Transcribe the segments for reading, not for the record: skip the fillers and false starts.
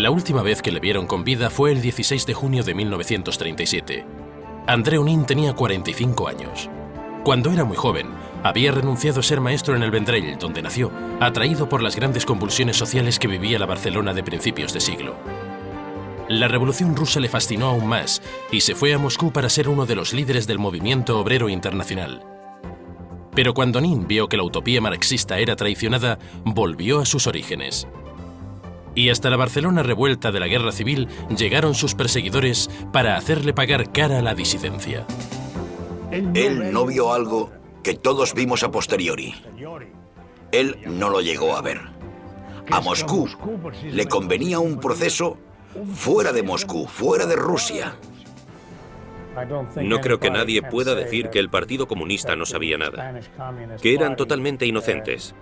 La última vez que le vieron con vida fue el 16 de junio de 1937. Andreu Nin tenía 45 años. Cuando era muy joven, había renunciado a ser maestro en el Vendrell, donde nació, atraído por las grandes convulsiones sociales que vivía la Barcelona de principios de siglo. La Revolución Rusa le fascinó aún más y se fue a Moscú para ser uno de los líderes del movimiento obrero internacional. Pero cuando Nin vio que la utopía marxista era traicionada, volvió a sus orígenes. Y hasta la Barcelona revuelta de la Guerra Civil llegaron sus perseguidores para hacerle pagar cara a la disidencia. Él no vio algo que todos vimos a posteriori. Él no lo llegó a ver. A Moscú le convenía un proceso fuera de Moscú, fuera de Rusia. No creo que nadie pueda decir que el Partido Comunista no sabía nada, que eran totalmente inocentes.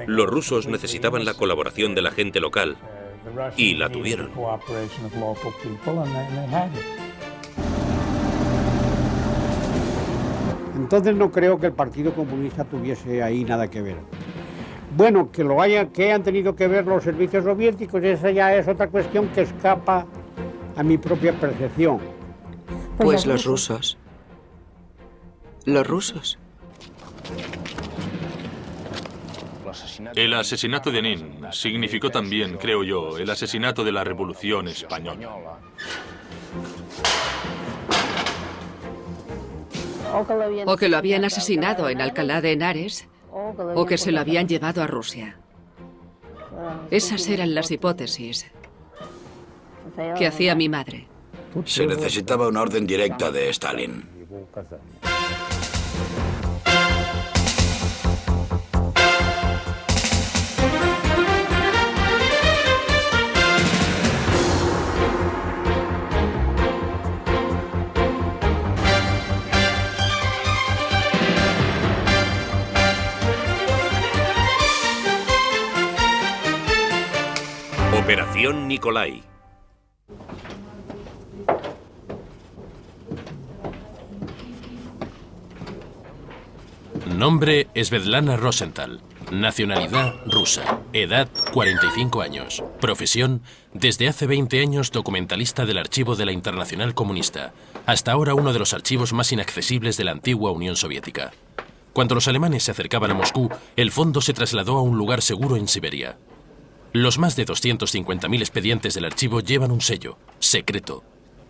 Los rusos necesitaban la colaboración de la gente local y la tuvieron. Entonces no creo que el Partido Comunista tuviese ahí nada que ver. Bueno, que lo haya, que hayan tenido que ver los servicios soviéticos, esa ya es otra cuestión que escapa a mi propia percepción. Pues los rusos. Los rusos. El asesinato de Nin significó también, creo yo, el asesinato de la Revolución Española. O que lo habían asesinado en Alcalá de Henares, o que se lo habían llevado a Rusia. Esas eran las hipótesis que hacía mi madre. Se necesitaba una orden directa de Stalin. Operación Nikolai. Nombre: Svetlana Rosenthal. Nacionalidad: rusa. Edad: 45 años. Profesión: desde hace 20 años documentalista del archivo de la Internacional Comunista, hasta ahora uno de los archivos más inaccesibles de la antigua Unión Soviética. Cuando los alemanes se acercaban a Moscú, el fondo se trasladó a un lugar seguro en Siberia. Los más de 250.000 expedientes del archivo llevan un sello: secreto.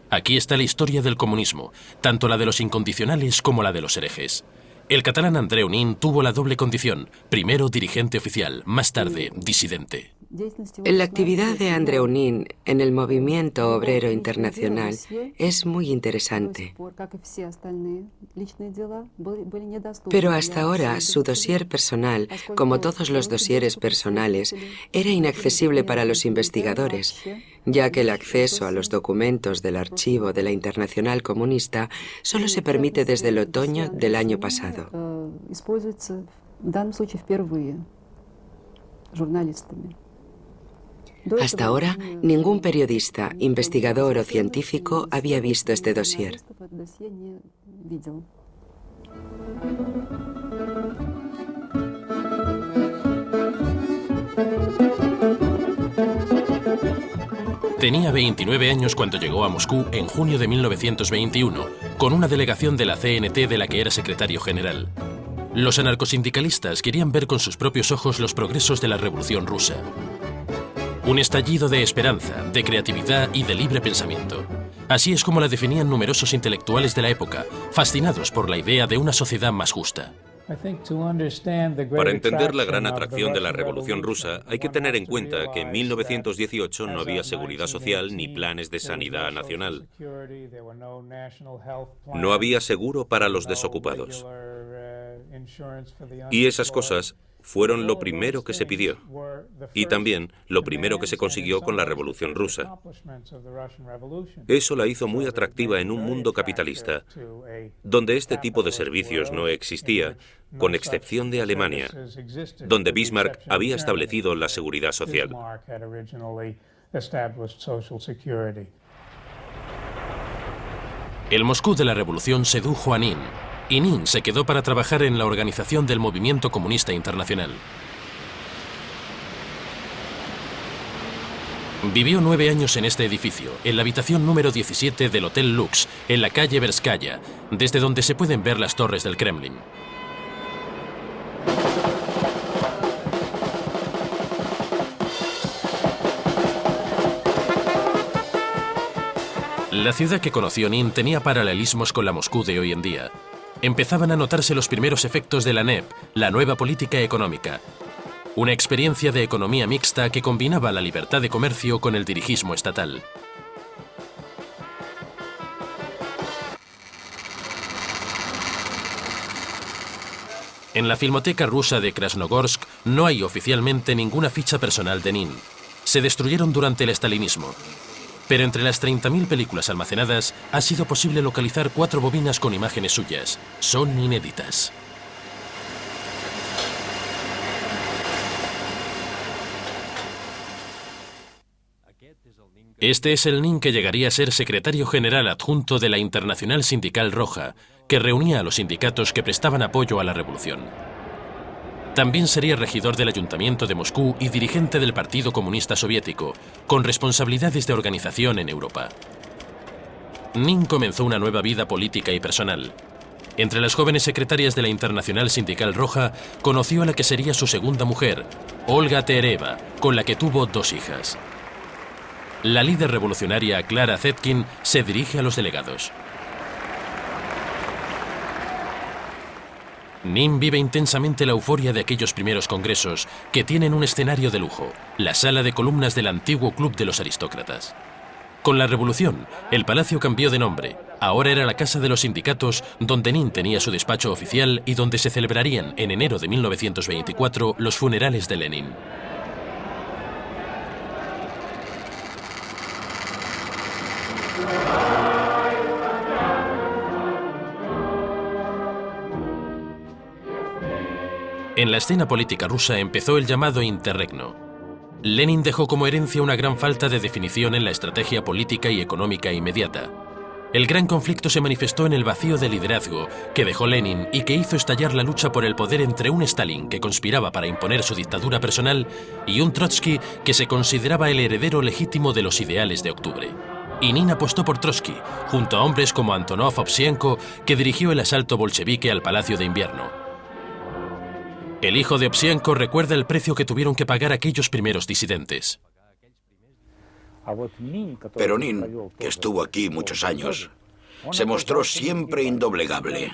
Aquí está la historia del comunismo, tanto la de los incondicionales como la de los herejes. El catalán Andreu Nin tuvo la doble condición: primero dirigente oficial, más tarde disidente. La actividad de Andreu Nin en el movimiento obrero internacional es muy interesante. Pero hasta ahora su dossier personal, como todos los dosieres personales, era inaccesible para los investigadores, ya que el acceso a los documentos del archivo de la Internacional Comunista solo se permite desde el otoño del año pasado. Hasta ahora, ningún periodista, investigador o científico había visto este dossier. Tenía 29 años cuando llegó a Moscú en junio de 1921, con una delegación de la CNT de la que era secretario general. Los anarcosindicalistas querían ver con sus propios ojos los progresos de la Revolución Rusa. Un estallido de esperanza, de creatividad y de libre pensamiento. Así es como la definían numerosos intelectuales de la época, fascinados por la idea de una sociedad más justa. Para entender la gran atracción de la Revolución Rusa, hay que tener en cuenta que en 1918 no había seguridad social ni planes de sanidad nacional. No había seguro para los desocupados. Y esas cosas fueron lo primero que se pidió, y también lo primero que se consiguió con la Revolución Rusa. Eso la hizo muy atractiva en un mundo capitalista, donde este tipo de servicios no existía, con excepción de Alemania, donde Bismarck había establecido la seguridad social. El Moscú de la Revolución sedujo a Nin, y Nin se quedó para trabajar en la organización del movimiento comunista internacional. Vivió 9 años en este edificio, en la habitación número 17 del Hotel Lux, en la calle Verskaya, desde donde se pueden ver las torres del Kremlin. La ciudad que conoció Nin tenía paralelismos con la Moscú de hoy en día. Empezaban a notarse los primeros efectos de la NEP, la nueva política económica. Una experiencia de economía mixta que combinaba la libertad de comercio con el dirigismo estatal. En la Filmoteca rusa de Krasnogorsk no hay oficialmente ninguna ficha personal de Nin. Se destruyeron durante el estalinismo. Pero entre las 30.000 películas almacenadas ha sido posible localizar 4 bobinas con imágenes suyas. Son inéditas. Este es el Nin que llegaría a ser secretario general adjunto de la Internacional Sindical Roja, que reunía a los sindicatos que prestaban apoyo a la revolución. También sería regidor del Ayuntamiento de Moscú y dirigente del Partido Comunista Soviético, con responsabilidades de organización en Europa. Nin comenzó una nueva vida política y personal. Entre las jóvenes secretarias de la Internacional Sindical Roja, conoció a la que sería su segunda mujer, Olga Tereva, con la que tuvo 2 hijas. La líder revolucionaria Clara Zetkin se dirige a los delegados. Nin vive intensamente la euforia de aquellos primeros congresos que tienen un escenario de lujo, la sala de columnas del antiguo Club de los Aristócratas. Con la revolución, el palacio cambió de nombre. Ahora era la Casa de los Sindicatos, donde Nin tenía su despacho oficial y donde se celebrarían en enero de 1924 los funerales de Lenin. En la escena política rusa empezó el llamado interregno. Lenin dejó como herencia una gran falta de definición en la estrategia política y económica inmediata. El gran conflicto se manifestó en el vacío de liderazgo que dejó Lenin y que hizo estallar la lucha por el poder entre un Stalin que conspiraba para imponer su dictadura personal y un Trotsky que se consideraba el heredero legítimo de los ideales de octubre. Y Nin apostó por Trotsky, junto a hombres como Antonov Ovsienko, que dirigió el asalto bolchevique al Palacio de Invierno. El hijo de Ovsienko recuerda el precio que tuvieron que pagar aquellos primeros disidentes. Pero Nin, que estuvo aquí muchos años, se mostró siempre indoblegable.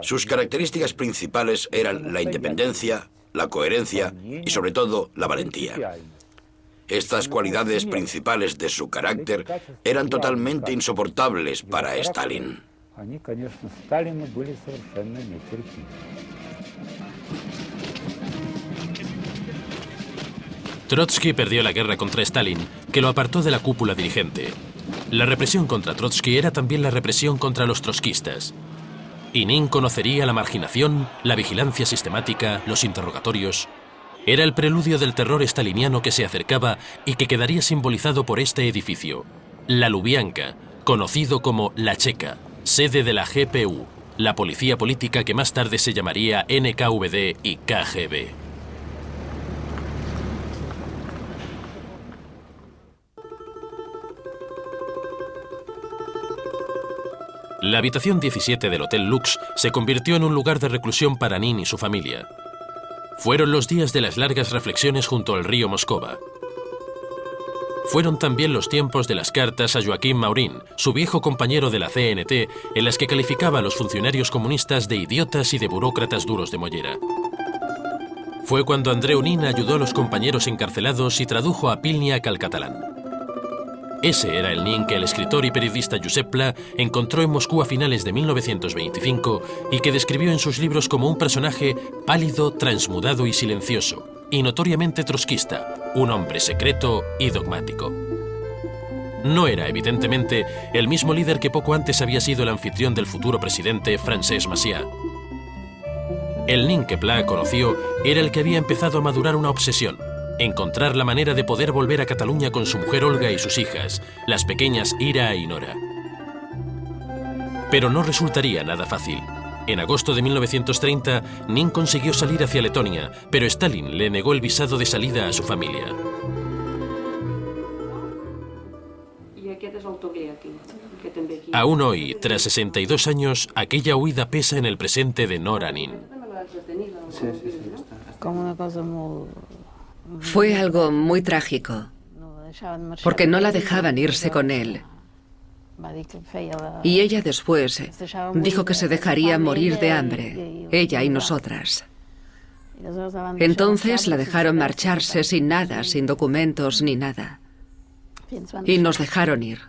Sus características principales eran la independencia, la coherencia y sobre todo la valentía. Estas cualidades principales de su carácter eran totalmente insoportables para Stalin. Trotsky perdió la guerra contra Stalin, que lo apartó de la cúpula dirigente. La represión contra Trotsky era también la represión contra los trotskistas. Y Nin conocería la marginación, la vigilancia sistemática, los interrogatorios. Era el preludio del terror staliniano que se acercaba y que quedaría simbolizado por este edificio, la Lubianka, conocido como La Checa, sede de la GPU, la policía política que más tarde se llamaría NKVD y KGB. La habitación 17 del Hotel Lux se convirtió en un lugar de reclusión para Nin y su familia. Fueron los días de las largas reflexiones junto al río Moscova. Fueron también los tiempos de las cartas a Joaquín Maurín, su viejo compañero de la CNT, en las que calificaba a los funcionarios comunistas de idiotas y de burócratas duros de mollera. Fue cuando Andreu Nin ayudó a los compañeros encarcelados y tradujo a Pilniak al catalán. Ese era el Nin que el escritor y periodista Josep Pla encontró en Moscú a finales de 1925 y que describió en sus libros como un personaje pálido, transmudado y silencioso, y notoriamente trotskista, un hombre secreto y dogmático. No era, evidentemente, el mismo líder que poco antes había sido el anfitrión del futuro presidente Francesc Macià. El Nin que Pla conoció era el que había empezado a madurar una obsesión: encontrar la manera de poder volver a Cataluña con su mujer Olga y sus hijas, las pequeñas Ira y Nora. Pero no resultaría nada fácil. En agosto de 1930, Nin consiguió salir hacia Letonia, pero Stalin le negó el visado de salida a su familia. Aún hoy, tras 62 años, aquella huida pesa en el presente de Nora Nin. Fue algo muy trágico, porque no la dejaban irse con él. Y ella después dijo que se dejaría morir de hambre, ella y nosotras. Entonces la dejaron marcharse sin nada, sin documentos ni nada. Y nos dejaron ir.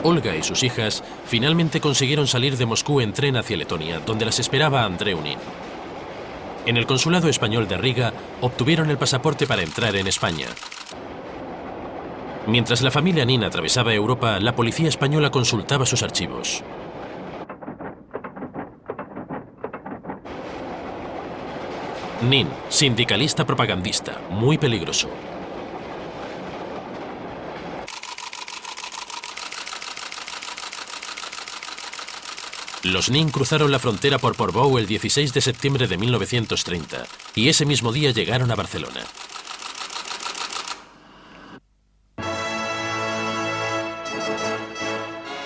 Olga y sus hijas finalmente consiguieron salir de Moscú en tren hacia Letonia, donde las esperaba Andreu Nin. En el consulado español de Riga obtuvieron el pasaporte para entrar en España. Mientras la familia Nin atravesaba Europa, la policía española consultaba sus archivos. Nin, sindicalista propagandista, muy peligroso. Los Nin cruzaron la frontera por Portbou el 16 de septiembre de 1930 y ese mismo día llegaron a Barcelona.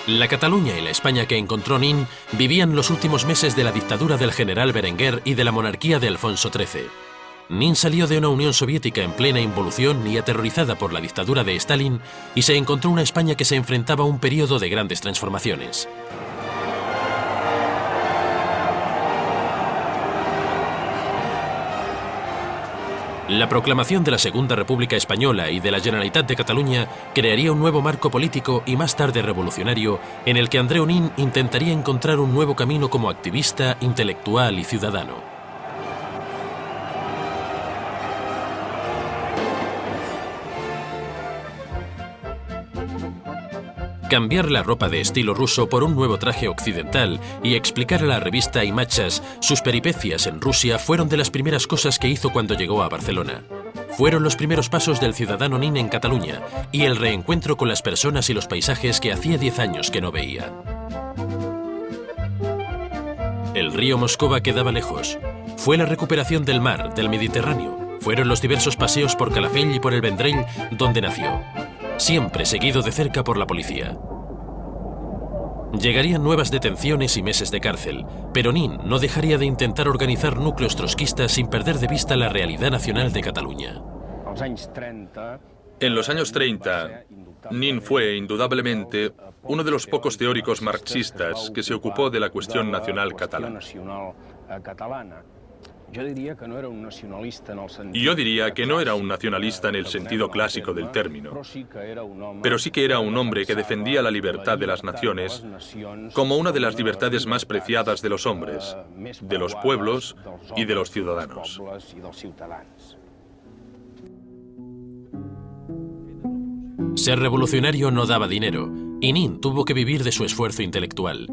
La Cataluña y la España que encontró Nin vivían los últimos meses de la dictadura del general Berenguer y de la monarquía de Alfonso XIII. Nin salió de una Unión Soviética en plena involución y aterrorizada por la dictadura de Stalin y se encontró una España que se enfrentaba a un periodo de grandes transformaciones. La proclamación de la Segunda República Española y de la Generalitat de Cataluña crearía un nuevo marco político y más tarde revolucionario en el que Andreu Nin intentaría encontrar un nuevo camino como activista, intelectual y ciudadano. Cambiar la ropa de estilo ruso por un nuevo traje occidental y explicar a la revista Imachas sus peripecias en Rusia fueron de las primeras cosas que hizo cuando llegó a Barcelona. Fueron los primeros pasos del ciudadano Nin en Cataluña y el reencuentro con las personas y los paisajes que hacía 10 años que no veía. El río Moscova quedaba lejos. Fue la recuperación del mar, del Mediterráneo. Fueron los diversos paseos por Calafell y por el Vendrell, donde nació. Siempre seguido de cerca por la policía. Llegarían nuevas detenciones y meses de cárcel, pero Nin no dejaría de intentar organizar núcleos trotskistas sin perder de vista la realidad nacional de Cataluña. En los años 30, Nin fue, indudablemente, uno de los pocos teóricos marxistas que se ocupó de la cuestión nacional catalana. Yo diría que no era un nacionalista en el sentido clásico del término, pero sí que era un hombre que defendía la libertad de las naciones como una de las libertades más preciadas de los hombres, de los pueblos y de los ciudadanos. Ser revolucionario no daba dinero, y Nin tuvo que vivir de su esfuerzo intelectual.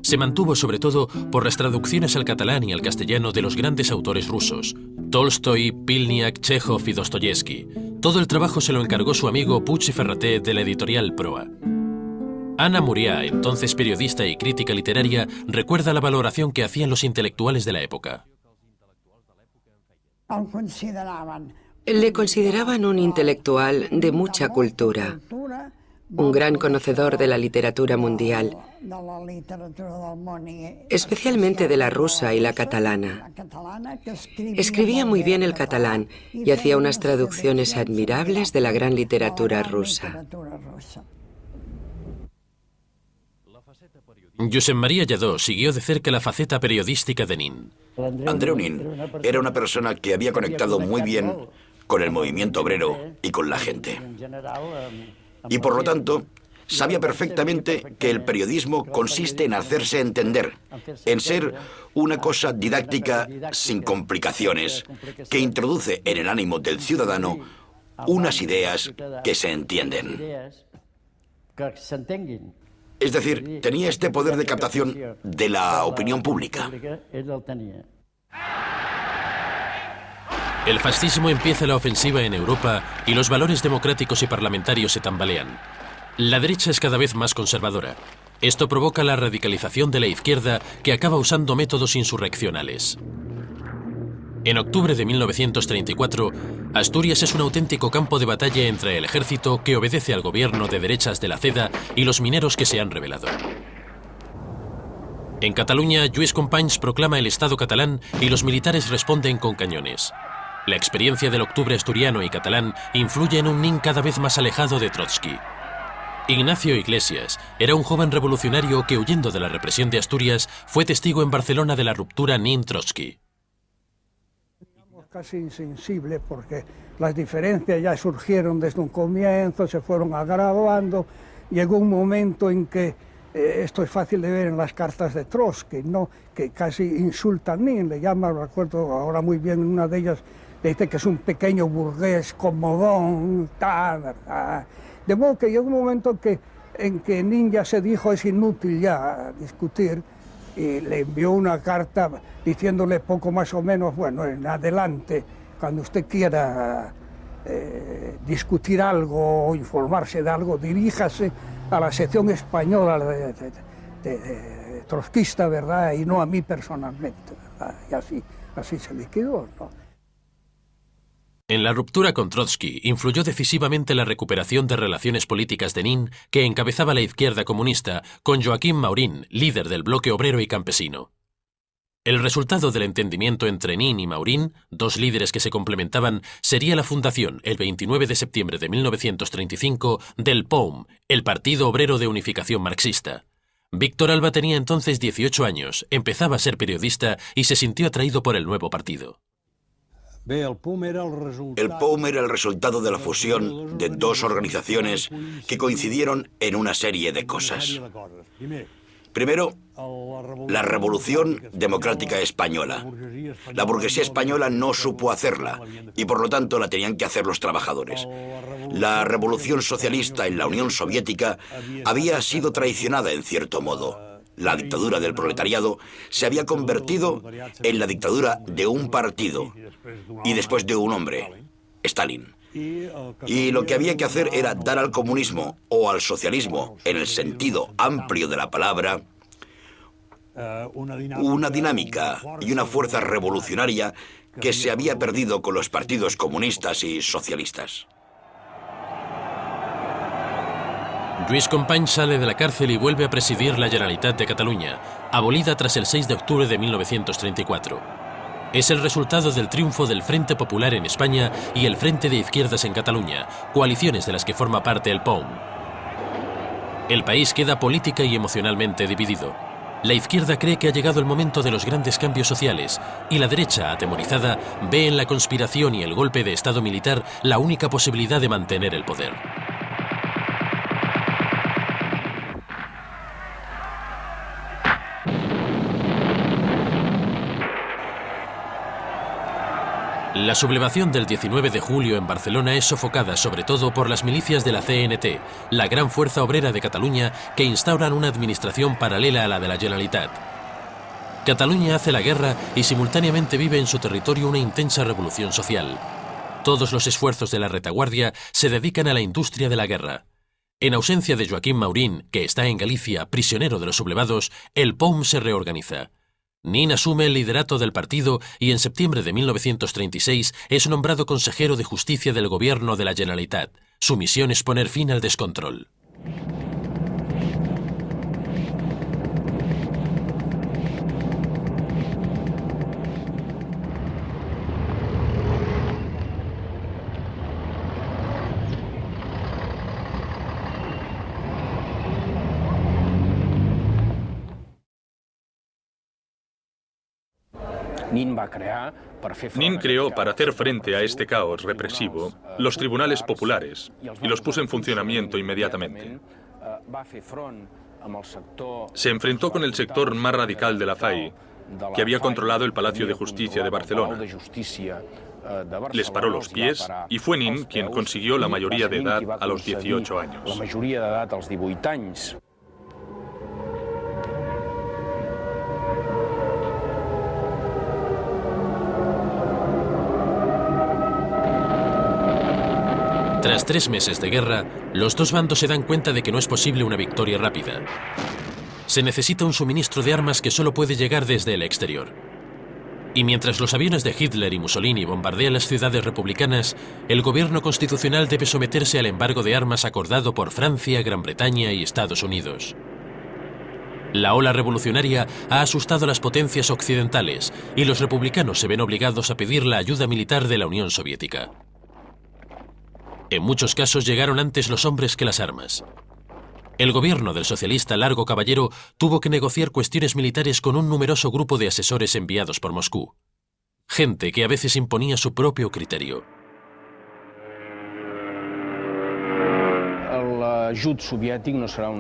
Se mantuvo sobre todo por las traducciones al catalán y al castellano de los grandes autores rusos, Tolstoy, Pilniak, Chekhov y Dostoyevsky. Todo el trabajo se lo encargó su amigo Puig i Ferrater de la editorial Proa. Ana Murià, entonces periodista y crítica literaria, recuerda la valoración que hacían los intelectuales de la época. Le consideraban un intelectual de mucha cultura, un gran conocedor de la literatura mundial, especialmente de la rusa y la catalana. Escribía muy bien el catalán y hacía unas traducciones admirables de la gran literatura rusa. Josep María Lladó siguió de cerca la faceta periodística de Nin. Andreu Nin era una persona que había conectado muy bien con el movimiento obrero y con la gente. Y por lo tanto, sabía perfectamente que el periodismo consiste en hacerse entender, en ser una cosa didáctica sin complicaciones, que introduce en el ánimo del ciudadano unas ideas que se entienden. Es decir, tenía este poder de captación de la opinión pública. El fascismo empieza la ofensiva en Europa y los valores democráticos y parlamentarios se tambalean. La derecha es cada vez más conservadora. Esto provoca la radicalización de la izquierda que acaba usando métodos insurreccionales. En octubre de 1934, Asturias es un auténtico campo de batalla entre el ejército que obedece al gobierno de derechas de la CEDA y los mineros que se han rebelado. En Cataluña, Lluís Companys proclama el Estado catalán y los militares responden con cañones. La experiencia del octubre asturiano y catalán influye en un Nin cada vez más alejado de Trotsky. Ignacio Iglesias era un joven revolucionario que, huyendo de la represión de Asturias, fue testigo en Barcelona de la ruptura Nin-Trotsky. Casi insensible porque las diferencias ya surgieron desde un comienzo, se fueron agravando. Llegó un momento en que, esto es fácil de ver en las cartas de Trotsky, ¿no?, que casi insulta a Nin, le llama, recuerdo ahora muy bien, una de ellas le dice que es un pequeño burgués comodón, tal, ¿verdad? De modo que llegó un momento en que Nin ya se dijo es inútil ya discutir, y le envió una carta diciéndole poco más o menos, bueno, en adelante, cuando usted quiera discutir algo o informarse de algo, diríjase a la sección española de trotskista, ¿verdad?, y no a mí personalmente, ¿verdad? Y así se liquidó, ¿no? En la ruptura con Trotsky influyó decisivamente la recuperación de relaciones políticas de Nin, que encabezaba la izquierda comunista, con Joaquim Maurín, líder del bloque obrero y campesino. El resultado del entendimiento entre Nin y Maurín, dos líderes que se complementaban, sería la fundación, el 29 de septiembre de 1935, del POUM, el Partido Obrero de Unificación Marxista. Víctor Alba tenía entonces 18 años, empezaba a ser periodista y se sintió atraído por el nuevo partido. El POUM era el resultado de la fusión de dos organizaciones que coincidieron en una serie de cosas. Primero, la Revolución Democrática Española. La burguesía española no supo hacerla y por lo tanto la tenían que hacer los trabajadores. La Revolución Socialista en la Unión Soviética había sido traicionada en cierto modo. La dictadura del proletariado se había convertido en la dictadura de un partido y después de un hombre, Stalin. Y lo que había que hacer era dar al comunismo o al socialismo, en el sentido amplio de la palabra, una dinámica y una fuerza revolucionaria que se había perdido con los partidos comunistas y socialistas. Lluís Companys sale de la cárcel y vuelve a presidir la Generalitat de Cataluña, abolida tras el 6 de octubre de 1934. Es el resultado del triunfo del Frente Popular en España y el Frente de Izquierdas en Cataluña, coaliciones de las que forma parte el POUM. El país queda política y emocionalmente dividido. La izquierda cree que ha llegado el momento de los grandes cambios sociales y la derecha, atemorizada, ve en la conspiración y el golpe de Estado militar la única posibilidad de mantener el poder. La sublevación del 19 de julio en Barcelona es sofocada sobre todo por las milicias de la CNT, la gran fuerza obrera de Cataluña, que instauran una administración paralela a la de la Generalitat. Cataluña hace la guerra y simultáneamente vive en su territorio una intensa revolución social. Todos los esfuerzos de la retaguardia se dedican a la industria de la guerra. En ausencia de Joaquim Maurín, que está en Galicia, prisionero de los sublevados, el POUM se reorganiza. Nin asume el liderato del partido y en septiembre de 1936 es nombrado consejero de Justicia del gobierno de la Generalitat. Su misión es poner fin al descontrol. Nin creó, para hacer frente a este caos represivo, los tribunales populares y los puso en funcionamiento inmediatamente. Se enfrentó con el sector más radical de la FAI, que había controlado el Palacio de Justicia de Barcelona. Les paró los pies y fue Nin quien consiguió la mayoría de edad a los 18 años. Tras 3 meses de guerra, los dos bandos se dan cuenta de que no es posible una victoria rápida. Se necesita un suministro de armas que solo puede llegar desde el exterior. Y mientras los aviones de Hitler y Mussolini bombardean las ciudades republicanas, el gobierno constitucional debe someterse al embargo de armas acordado por Francia, Gran Bretaña y Estados Unidos. La ola revolucionaria ha asustado a las potencias occidentales y los republicanos se ven obligados a pedir la ayuda militar de la Unión Soviética. En muchos casos llegaron antes los hombres que las armas. El gobierno del socialista Largo Caballero tuvo que negociar cuestiones militares con un numeroso grupo de asesores enviados por Moscú. Gente que a veces imponía su propio criterio.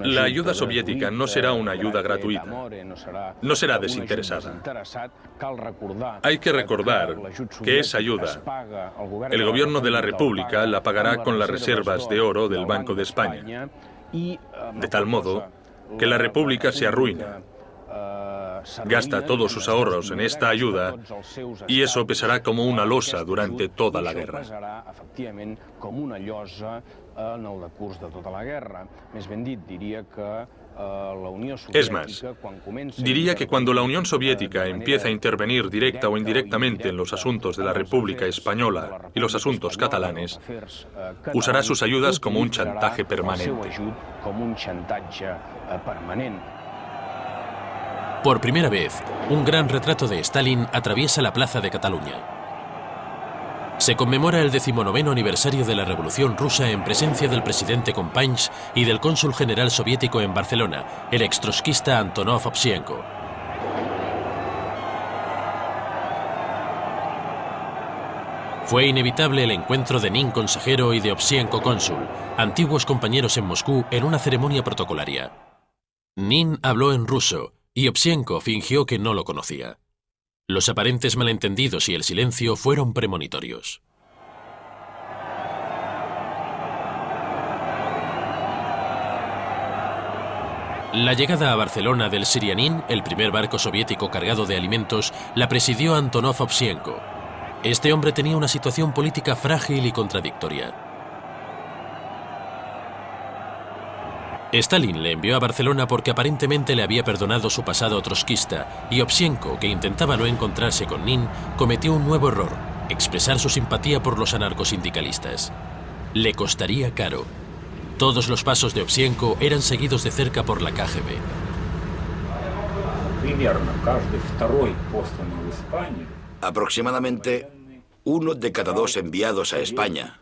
La ayuda soviética no será una ayuda gratuita, no será desinteresada. Hay que recordar que esa ayuda, el gobierno de la República la pagará con las reservas de oro del Banco de España, de tal modo que la República se arruina, gasta todos sus ahorros en esta ayuda y eso pesará como una losa durante toda la guerra. Es más, diría que cuando la Unión Soviética empieza a intervenir directa o indirectamente en los asuntos de la República Española y los asuntos catalanes, usará sus ayudas como un chantaje permanente. Por primera vez, un gran retrato de Stalin atraviesa la plaza de Cataluña. Se conmemora el 19º aniversario de la Revolución Rusa en presencia del presidente Companys y del cónsul general soviético en Barcelona, el extrotskista Antonov Ovsienko. Fue inevitable el encuentro de Nin consejero y de Ovsienko cónsul, antiguos compañeros en Moscú, en una ceremonia protocolaria. Nin habló en ruso y Ovsienko fingió que no lo conocía. Los aparentes malentendidos y el silencio fueron premonitorios. La llegada a Barcelona del Sirianin, el primer barco soviético cargado de alimentos, la presidió Antonov Ovsienko. Este hombre tenía una situación política frágil y contradictoria. Stalin le envió a Barcelona porque aparentemente le había perdonado su pasado trotskista, y Ovsienko, que intentaba no encontrarse con Nin, cometió un nuevo error: expresar su simpatía por los anarcosindicalistas. Le costaría caro. Todos los pasos de Ovsienko eran seguidos de cerca por la KGB. Aproximadamente 1 de cada 2 enviados a España,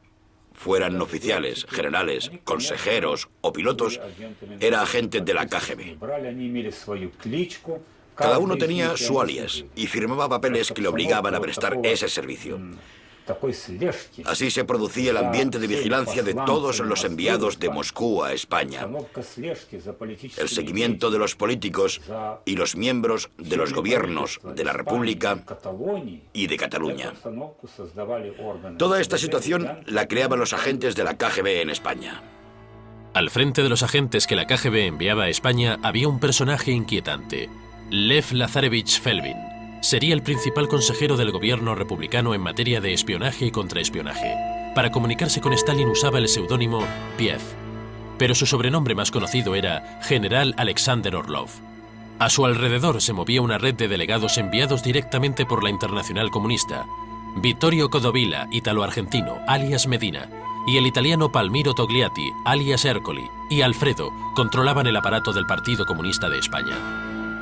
fueran oficiales, generales, consejeros o pilotos, era agente de la KGB. Cada uno tenía su alias y firmaba papeles que le obligaban a prestar ese servicio. Así se producía el ambiente de vigilancia de todos los enviados de Moscú a España, el seguimiento de los políticos y los miembros de los gobiernos de la República y de Cataluña. Toda esta situación la creaban los agentes de la KGB en España. Al frente de los agentes que la KGB enviaba a España había un personaje inquietante: Lev Lazarevich Felbin. Sería el principal consejero del gobierno republicano en materia de espionaje y contraespionaje. Para comunicarse con Stalin usaba el seudónimo Piev, pero su sobrenombre más conocido era General Alexander Orlov. A su alrededor se movía una red de delegados enviados directamente por la Internacional Comunista: Vittorio Codovilla, ítalo-argentino, alias Medina, y el italiano Palmiro Togliatti, alias Ercoli, y Alfredo controlaban el aparato del Partido Comunista de España.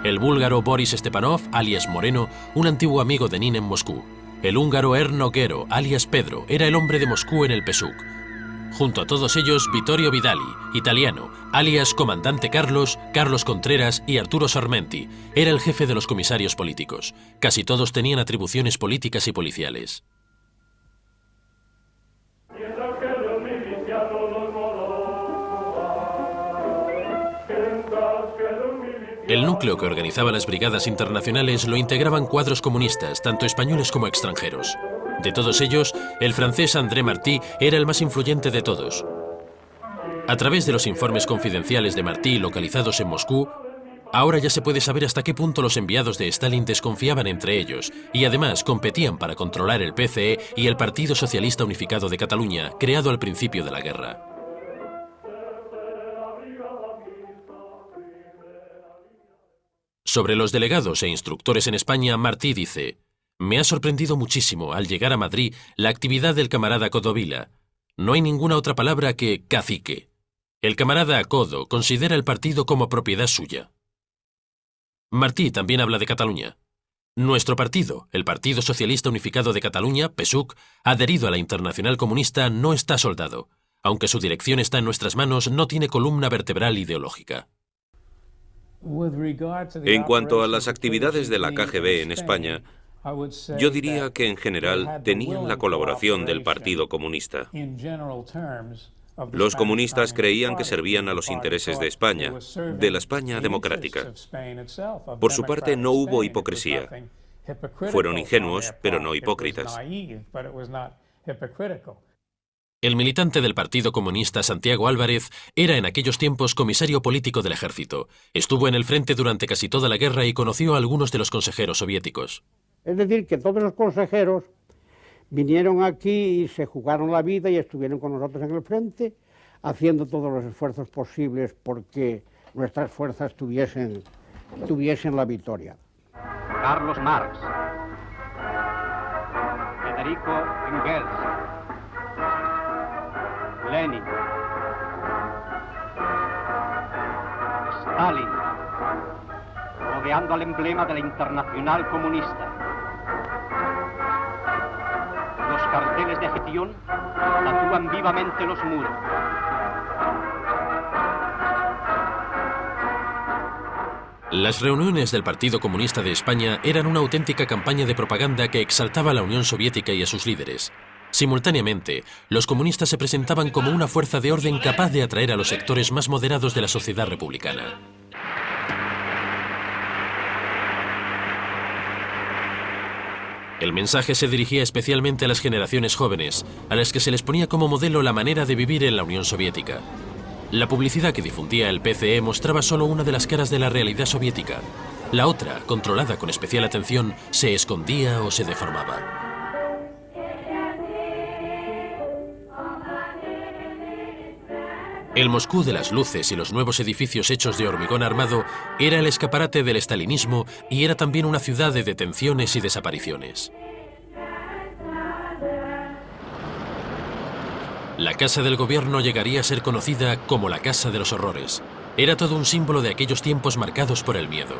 El búlgaro Boris Stepanov, alias Moreno, un antiguo amigo de Nin en Moscú. El húngaro Erno Gero, alias Pedro, era el hombre de Moscú en el PSUK. Junto a todos ellos, Vittorio Vidali, italiano, alias Comandante Carlos, Carlos Contreras y Arturo Sarmenti, era el jefe de los comisarios políticos. Casi todos tenían atribuciones políticas y policiales. El núcleo que organizaba las brigadas internacionales lo integraban cuadros comunistas, tanto españoles como extranjeros. De todos ellos, el francés André Marty era el más influyente de todos. A través de los informes confidenciales de Marty localizados en Moscú, ahora ya se puede saber hasta qué punto los enviados de Stalin desconfiaban entre ellos y además competían para controlar el PCE y el Partido Socialista Unificado de Cataluña, creado al principio de la guerra. Sobre los delegados e instructores en España, Martí dice: Me ha sorprendido muchísimo al llegar a Madrid la actividad del camarada Codovila. No hay ninguna otra palabra que cacique. El camarada Codo considera el partido como propiedad suya. Martí también habla de Cataluña. Nuestro partido, el Partido Socialista Unificado de Cataluña, PSUC, adherido a la Internacional Comunista, no está soldado. Aunque su dirección está en nuestras manos, no tiene columna vertebral ideológica. En cuanto a las actividades de la KGB en España, yo diría que en general tenían la colaboración del Partido Comunista. Los comunistas creían que servían a los intereses de España, de la España democrática. Por su parte, no hubo hipocresía. Fueron ingenuos, pero no hipócritas. El militante del Partido Comunista Santiago Álvarez era en aquellos tiempos comisario político del ejército. Estuvo en el frente durante casi toda la guerra y conoció a algunos de los consejeros soviéticos. Es decir, que todos los consejeros vinieron aquí y se jugaron la vida y estuvieron con nosotros en el frente, haciendo todos los esfuerzos posibles porque nuestras fuerzas tuviesen la victoria. Carlos Marx, Federico Engels, Lenin, Stalin, rodeando al emblema de la Internacional Comunista. Los carteles de agitación tatúan vivamente los muros. Las reuniones del Partido Comunista de España eran una auténtica campaña de propaganda que exaltaba a la Unión Soviética y a sus líderes. Simultáneamente, los comunistas se presentaban como una fuerza de orden capaz de atraer a los sectores más moderados de la sociedad republicana. El mensaje se dirigía especialmente a las generaciones jóvenes, a las que se les ponía como modelo la manera de vivir en la Unión Soviética. La publicidad que difundía el PCE mostraba solo una de las caras de la realidad soviética. La otra, controlada con especial atención, se escondía o se deformaba. El Moscú de las luces y los nuevos edificios hechos de hormigón armado era el escaparate del estalinismo y era también una ciudad de detenciones y desapariciones. La Casa del Gobierno llegaría a ser conocida como la Casa de los Horrores. Era todo un símbolo de aquellos tiempos marcados por el miedo.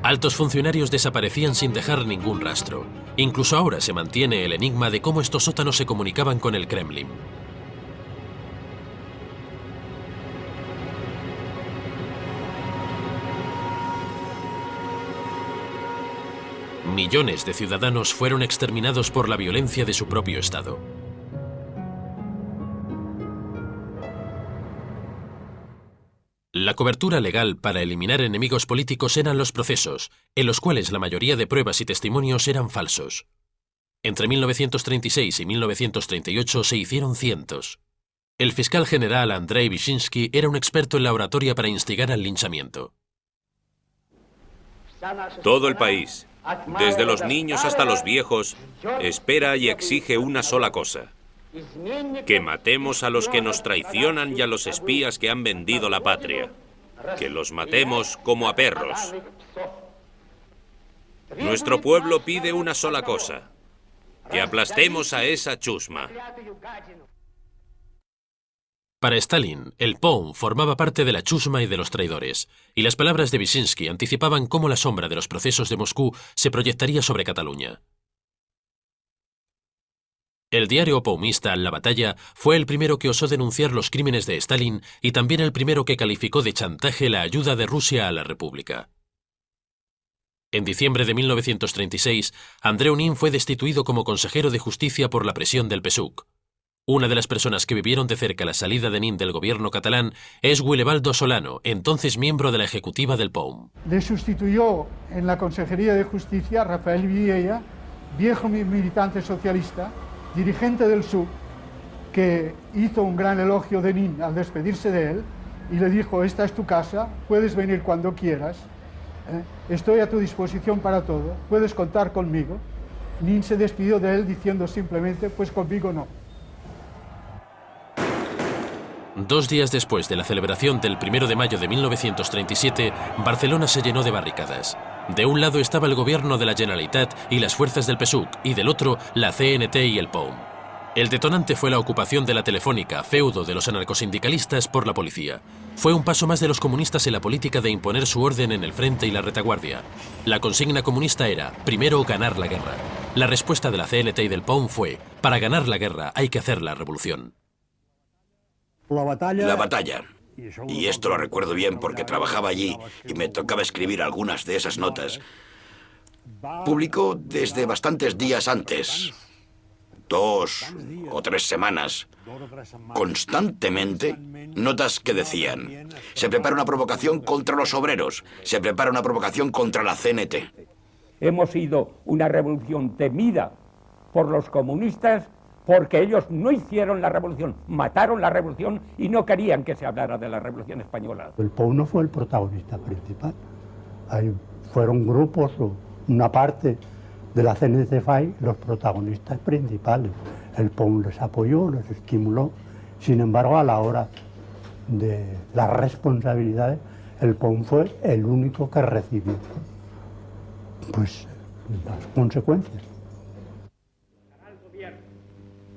Altos funcionarios desaparecían sin dejar ningún rastro. Incluso ahora se mantiene el enigma de cómo estos sótanos se comunicaban con el Kremlin. Millones de ciudadanos fueron exterminados por la violencia de su propio Estado. La cobertura legal para eliminar enemigos políticos eran los procesos, en los cuales la mayoría de pruebas y testimonios eran falsos. Entre 1936 y 1938 se hicieron cientos. El fiscal general Andrei Vyshinsky era un experto en la oratoria para instigar al linchamiento. Todo el país, desde los niños hasta los viejos, espera y exige una sola cosa: que matemos a los que nos traicionan y a los espías que han vendido la patria. Que los matemos como a perros. Nuestro pueblo pide una sola cosa: que aplastemos a esa chusma. Para Stalin, el POUM formaba parte de la chusma y de los traidores, y las palabras de Vyshinsky anticipaban cómo la sombra de los procesos de Moscú se proyectaría sobre Cataluña. El diario poumista La Batalla fue el primero que osó denunciar los crímenes de Stalin y también el primero que calificó de chantaje la ayuda de Rusia a la República. En diciembre de 1936, Andreu Nin fue destituido como consejero de justicia por la presión del PSUC. Una de las personas que vivieron de cerca la salida de Nin del gobierno catalán es Guilebaldo Solano, entonces miembro de la ejecutiva del POUM. Le sustituyó en la Consejería de Justicia Rafael Vilella, viejo militante socialista, dirigente del PSUC, que hizo un gran elogio de Nin al despedirse de él y le dijo: esta es tu casa, puedes venir cuando quieras, estoy a tu disposición para todo, puedes contar conmigo. Nin se despidió de él diciendo simplemente: pues conmigo no. 2 días después de la celebración del 1 de mayo de 1937, Barcelona se llenó de barricadas. De un lado estaba el gobierno de la Generalitat y las fuerzas del PSUC, y del otro, la CNT y el POUM. El detonante fue la ocupación de la Telefónica, feudo de los anarcosindicalistas, por la policía. Fue un paso más de los comunistas en la política de imponer su orden en el frente y la retaguardia. La consigna comunista era, primero, ganar la guerra. La respuesta de la CNT y del POUM fue, para ganar la guerra hay que hacer la revolución. La batalla, y esto lo recuerdo bien porque trabajaba allí y me tocaba escribir algunas de esas notas, publicó desde bastantes días antes, 2 o 3 semanas, constantemente, notas que decían: se prepara una provocación contra los obreros, se prepara una provocación contra la CNT. Hemos sido una revolución temida por los comunistas porque ellos no hicieron la revolución, mataron la revolución y no querían que se hablara de la revolución española. El POUM no fue el protagonista principal. Ahí fueron grupos o una parte de la CNT-FAI los protagonistas principales. El POUM les apoyó, les estimuló. Sin embargo, a la hora de las responsabilidades, el POUM fue el único que recibió pues las consecuencias.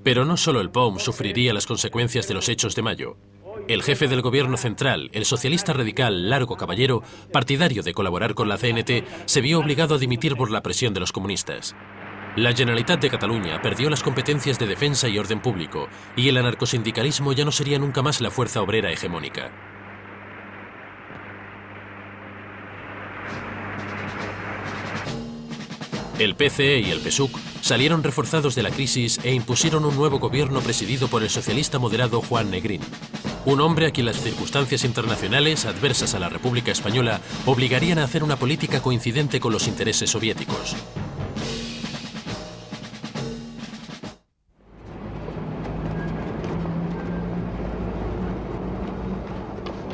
Pero no solo el POUM sufriría las consecuencias de los hechos de mayo. El jefe del gobierno central, el socialista radical Largo Caballero, partidario de colaborar con la CNT, se vio obligado a dimitir por la presión de los comunistas. La Generalitat de Cataluña perdió las competencias de defensa y orden público, y el anarcosindicalismo ya no sería nunca más la fuerza obrera hegemónica. El PCE y el PSUC salieron reforzados de la crisis e impusieron un nuevo gobierno presidido por el socialista moderado Juan Negrín, un hombre a quien las circunstancias internacionales adversas a la República Española obligarían a hacer una política coincidente con los intereses soviéticos.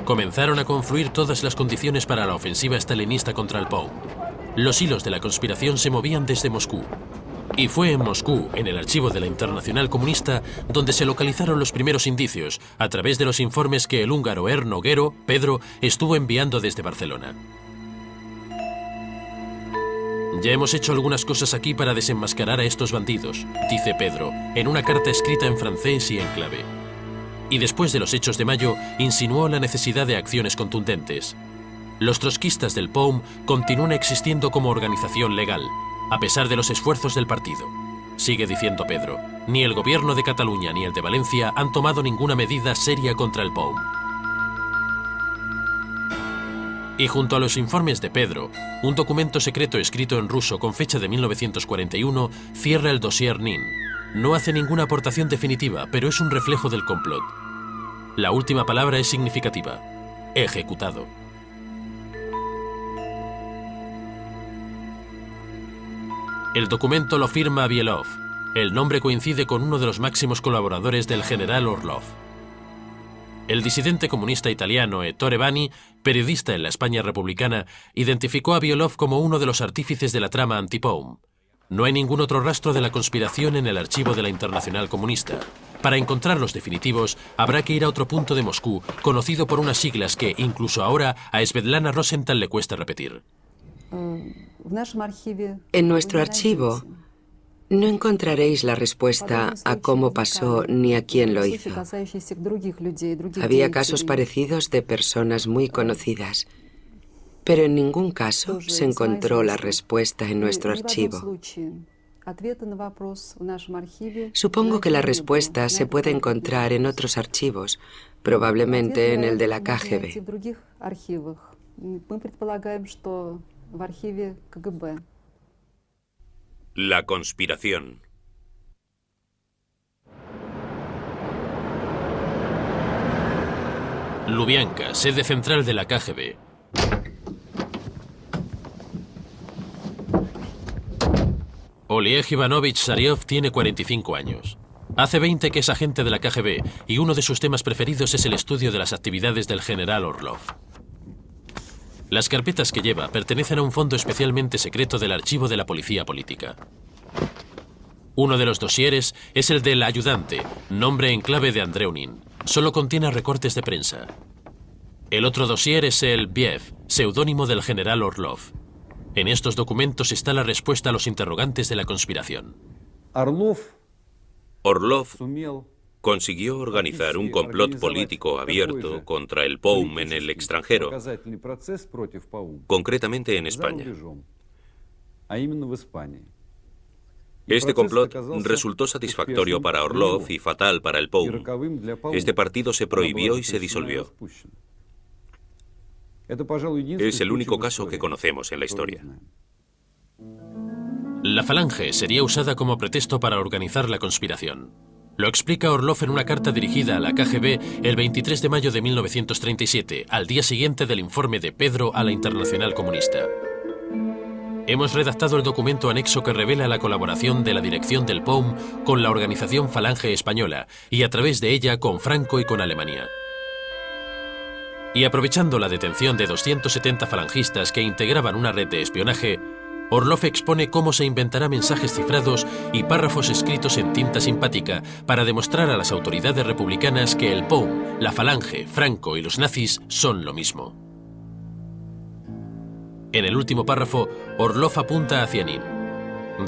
Comenzaron a confluir todas las condiciones para la ofensiva stalinista contra el POUM. Los hilos de la conspiración se movían desde Moscú. Y fue en Moscú, en el archivo de la Internacional Comunista, donde se localizaron los primeros indicios, a través de los informes que el húngaro Noguero, Pedro, estuvo enviando desde Barcelona. Ya hemos hecho algunas cosas aquí para desenmascarar a estos bandidos, dice Pedro, en una carta escrita en francés y en clave. Y después de los hechos de mayo, insinuó la necesidad de acciones contundentes. Los trotskistas del POUM continúan existiendo como organización legal, a pesar de los esfuerzos del partido. Sigue diciendo Pedro, ni el gobierno de Cataluña ni el de Valencia han tomado ninguna medida seria contra el POUM. Y junto a los informes de Pedro, un documento secreto escrito en ruso con fecha de 1941 cierra el dossier Nin. No hace ninguna aportación definitiva, pero es un reflejo del complot. La última palabra es significativa: ejecutado. El documento lo firma Bielov. El nombre coincide con uno de los máximos colaboradores del general Orlov. El disidente comunista italiano Ettore Bani, periodista en la España republicana, identificó a Bielov como uno de los artífices de la trama anti-POUM. No hay ningún otro rastro de la conspiración en el archivo de la Internacional Comunista. Para encontrar los definitivos, habrá que ir a otro punto de Moscú, conocido por unas siglas que, incluso ahora, a Svetlana Rosenthal le cuesta repetir. En nuestro archivo no encontraréis la respuesta a cómo pasó ni a quién lo hizo. Había casos parecidos de personas muy conocidas, pero en ningún caso se encontró la respuesta en nuestro archivo. Supongo que la respuesta se puede encontrar en otros archivos, probablemente en el de la KGB. La conspiración. Lubianka, sede central de la KGB. Oleg Ivanovich Zaryov tiene 45 años. Hace 20 que es agente de la KGB y uno de sus temas preferidos es el estudio de las actividades del general Orlov. Las carpetas que lleva pertenecen a un fondo especialmente secreto del archivo de la policía política. Uno de los dosieres es el del ayudante, nombre en clave de Andreu Nin. solo contiene recortes de prensa. El otro dossier es el Biev, seudónimo del general Orlov. En estos documentos está la respuesta a los interrogantes de la conspiración. Orlov consiguió organizar un complot político abierto contra el POUM en el extranjero, concretamente en España. Este complot resultó satisfactorio para Orlov y fatal para el POUM. Este partido se prohibió y se disolvió. Es el único caso que conocemos en la historia. La Falange sería usada como pretexto para organizar la conspiración. Lo explica Orlov en una carta dirigida a la KGB el 23 de mayo de 1937, al día siguiente del informe de Pedro a la Internacional Comunista. Hemos redactado el documento anexo que revela la colaboración de la dirección del POUM con la organización Falange Española y a través de ella con Franco y con Alemania. Y aprovechando la detención de 270 falangistas que integraban una red de espionaje, Orlov expone cómo se inventará mensajes cifrados y párrafos escritos en tinta simpática para demostrar a las autoridades republicanas que el POUM, la Falange, Franco y los nazis son lo mismo. En el último párrafo, Orlov apunta hacia Nin.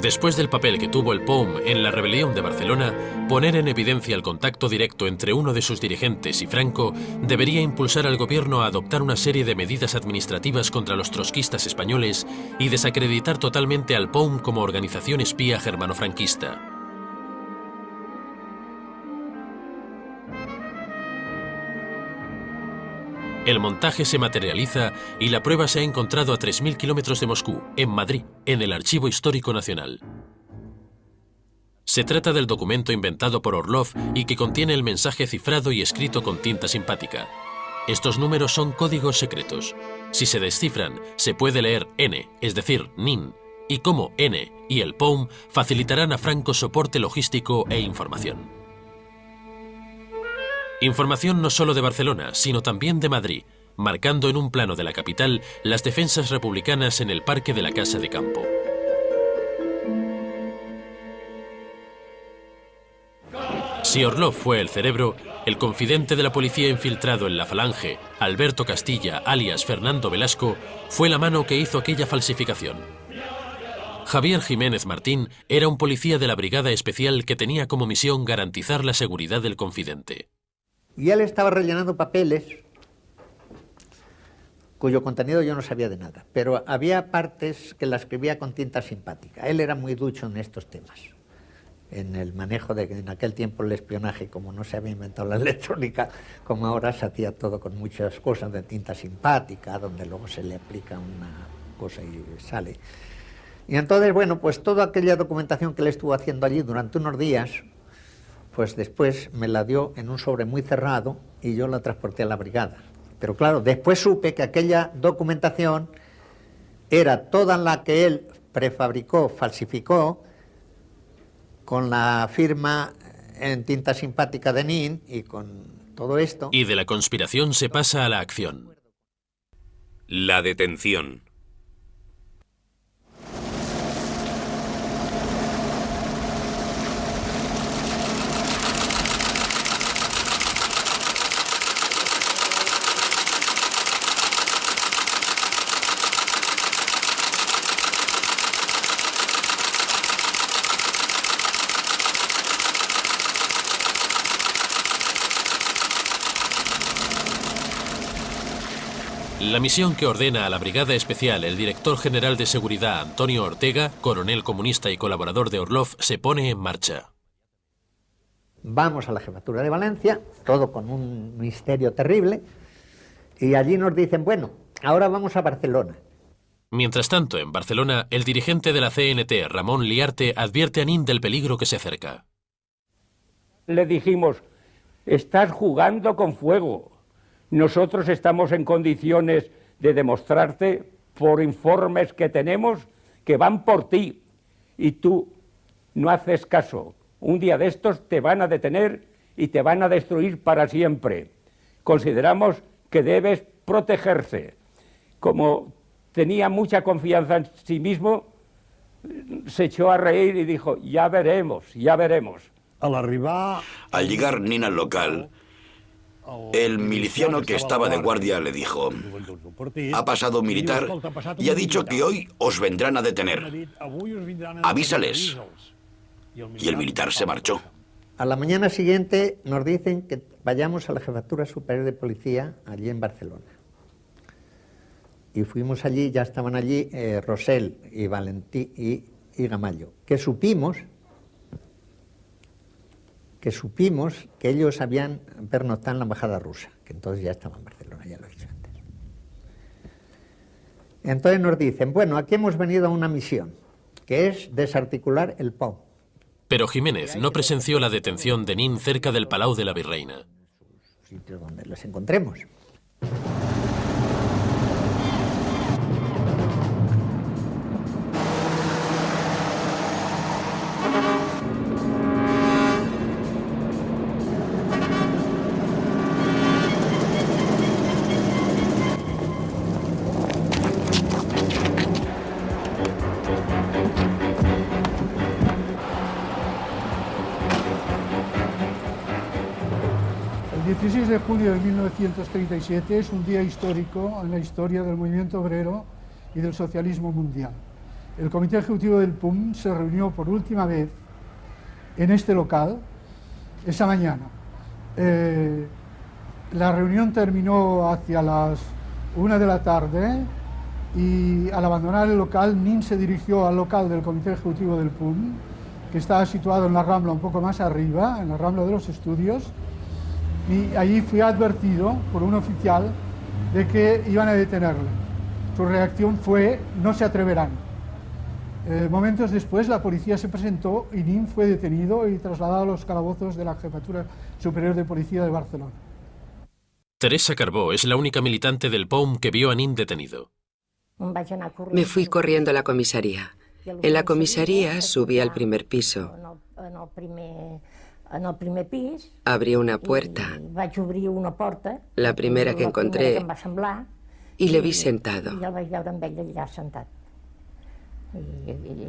Después del papel que tuvo el POUM en la rebelión de Barcelona, poner en evidencia el contacto directo entre uno de sus dirigentes y Franco debería impulsar al gobierno a adoptar una serie de medidas administrativas contra los trotskistas españoles y desacreditar totalmente al POUM como organización espía germano-franquista. El montaje se materializa y la prueba se ha encontrado a 3.000 kilómetros de Moscú, en Madrid, en el Archivo Histórico Nacional. Se trata del documento inventado por Orlov y que contiene el mensaje cifrado y escrito con tinta simpática. Estos números son códigos secretos. Si se descifran, se puede leer N, es decir, Nin, y como N y el POUM facilitarán a Franco soporte logístico e información. Información no solo de Barcelona, sino también de Madrid, marcando en un plano de la capital las defensas republicanas en el parque de la Casa de Campo. Si Orlov fue el cerebro, el confidente de la policía infiltrado en la Falange, Alberto Castilla, alias Fernando Velasco, fue la mano que hizo aquella falsificación. Javier Jiménez Martín era un policía de la Brigada Especial que tenía como misión garantizar la seguridad del confidente. Y él estaba rellenando papeles cuyo contenido yo no sabía de nada, pero había partes que la escribía con tinta simpática. Él era muy ducho en estos temas, en el manejo de que en aquel tiempo el espionaje, como no se había inventado la electrónica, como ahora se hacía todo con muchas cosas de tinta simpática, donde luego se le aplica una cosa y sale. Y entonces, bueno, pues toda aquella documentación que él estuvo haciendo allí durante unos días, pues después me la dio en un sobre muy cerrado y yo la transporté a la brigada. Pero claro, después supe que aquella documentación era toda la que él prefabricó, falsificó, con la firma en tinta simpática de Nin y con todo esto. Y de la conspiración se pasa a la acción. La detención. La misión que ordena a la Brigada Especial el director general de Seguridad Antonio Ortega, coronel comunista y colaborador de Orlov, se pone en marcha. Vamos a la jefatura de Valencia, todo con un misterio terrible, y allí nos dicen, bueno, ahora vamos a Barcelona. Mientras tanto, en Barcelona, el dirigente de la CNT, Ramón Liarte, advierte a Nin del peligro que se acerca. Le dijimos, estás jugando con fuego. Nosotros estamos en condiciones de demostrarte, por informes que tenemos, que van por ti. Y tú no haces caso. Un día de estos te van a detener y te van a destruir para siempre. Consideramos que debes protegerse. Como tenía mucha confianza en sí mismo, se echó a reír y dijo, ya veremos, ya veremos. Al llegar Nin al local, El miliciano que estaba de guardia le dijo: ha pasado un militar y ha dicho que hoy os vendrán a detener. Avísales. Y el militar se marchó. A la mañana siguiente nos dicen que vayamos a la Jefatura Superior de Policía, allí en Barcelona. Y fuimos allí, ya estaban allí Rosell y Valentí y Gamallo, que supimos que ellos habían pernoctado en la embajada rusa, que entonces ya estaba en Barcelona, ya lo he dicho antes. Entonces nos dicen, bueno, aquí hemos venido a una misión, que es desarticular el POM. Pero Jiménez no presenció la detención de Nin cerca del Palau de la Virreina. Sitios donde los encontremos. El 16 de junio de 1937 es un día histórico en la historia del movimiento obrero y del socialismo mundial. El Comité Ejecutivo del PUM se reunió por última vez en este local esa mañana. La reunión terminó hacia las 1 de la tarde y al abandonar el local, Nin se dirigió al local del Comité Ejecutivo del PUM, que estaba situado en la Rambla un poco más arriba, en la Rambla de los Estudios, y allí fui advertido por un oficial de que iban a detenerle. Su reacción fue: no se atreverán. Momentos después la policía se presentó y Nin fue detenido y trasladado a los calabozos de la Jefatura Superior de Policía de Barcelona. Teresa Carbó es la única militante del POUM que vio a Nin detenido. Me fui corriendo a la comisaría. En la comisaría subí al primer piso. Abrí una puerta, la primera que encontré, y le vi sentado.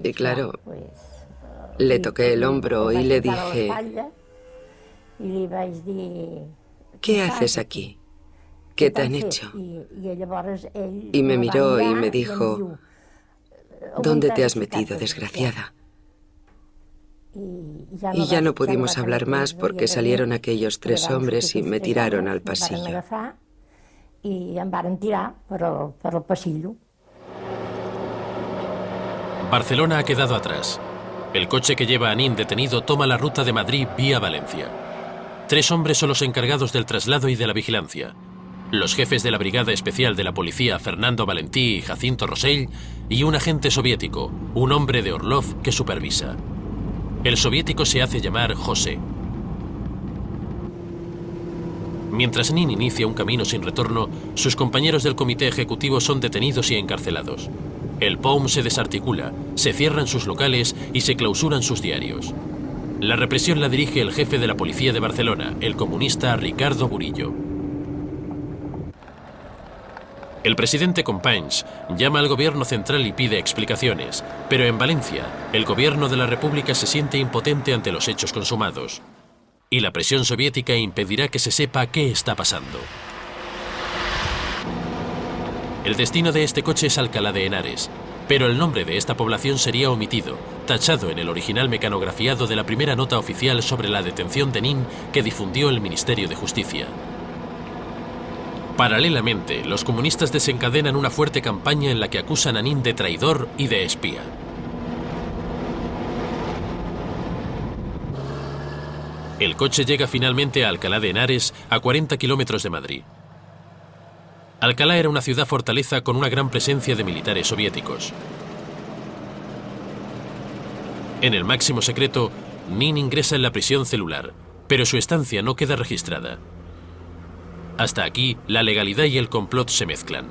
Y claro, le toqué el hombro y le dije: ¿qué haces aquí? ¿Qué te han hecho? Y me miró y me dijo: ¿dónde te has metido, desgraciada? Y ya no pudimos hablar más porque salieron aquellos 3 hombres y me tiraron al pasillo. Barcelona ha quedado atrás. El coche que lleva a Nin detenido toma la ruta de Madrid vía Valencia. 3 hombres son los encargados del traslado y de la vigilancia. Los jefes de la Brigada Especial de la Policía, Fernando Valentí y Jacinto Rosell, y un agente soviético, un hombre de Orlov que supervisa. El soviético se hace llamar José. Mientras Nin inicia un camino sin retorno, sus compañeros del comité ejecutivo son detenidos y encarcelados. El POUM se desarticula, se cierran sus locales y se clausuran sus diarios. La represión la dirige el jefe de la policía de Barcelona, el comunista Ricardo Burillo. El presidente Companys llama al gobierno central y pide explicaciones, pero en Valencia, el gobierno de la República se siente impotente ante los hechos consumados. Y la presión soviética impedirá que se sepa qué está pasando. El destino de este coche es Alcalá de Henares, pero el nombre de esta población sería omitido, tachado en el original mecanografiado de la primera nota oficial sobre la detención de Nin que difundió el Ministerio de Justicia. Paralelamente, los comunistas desencadenan una fuerte campaña en la que acusan a Nin de traidor y de espía. El coche llega finalmente a Alcalá de Henares, a 40 kilómetros de Madrid. Alcalá era una ciudad fortaleza con una gran presencia de militares soviéticos. En el máximo secreto, Nin ingresa en la prisión celular, pero su estancia no queda registrada. Hasta aquí, la legalidad y el complot se mezclan.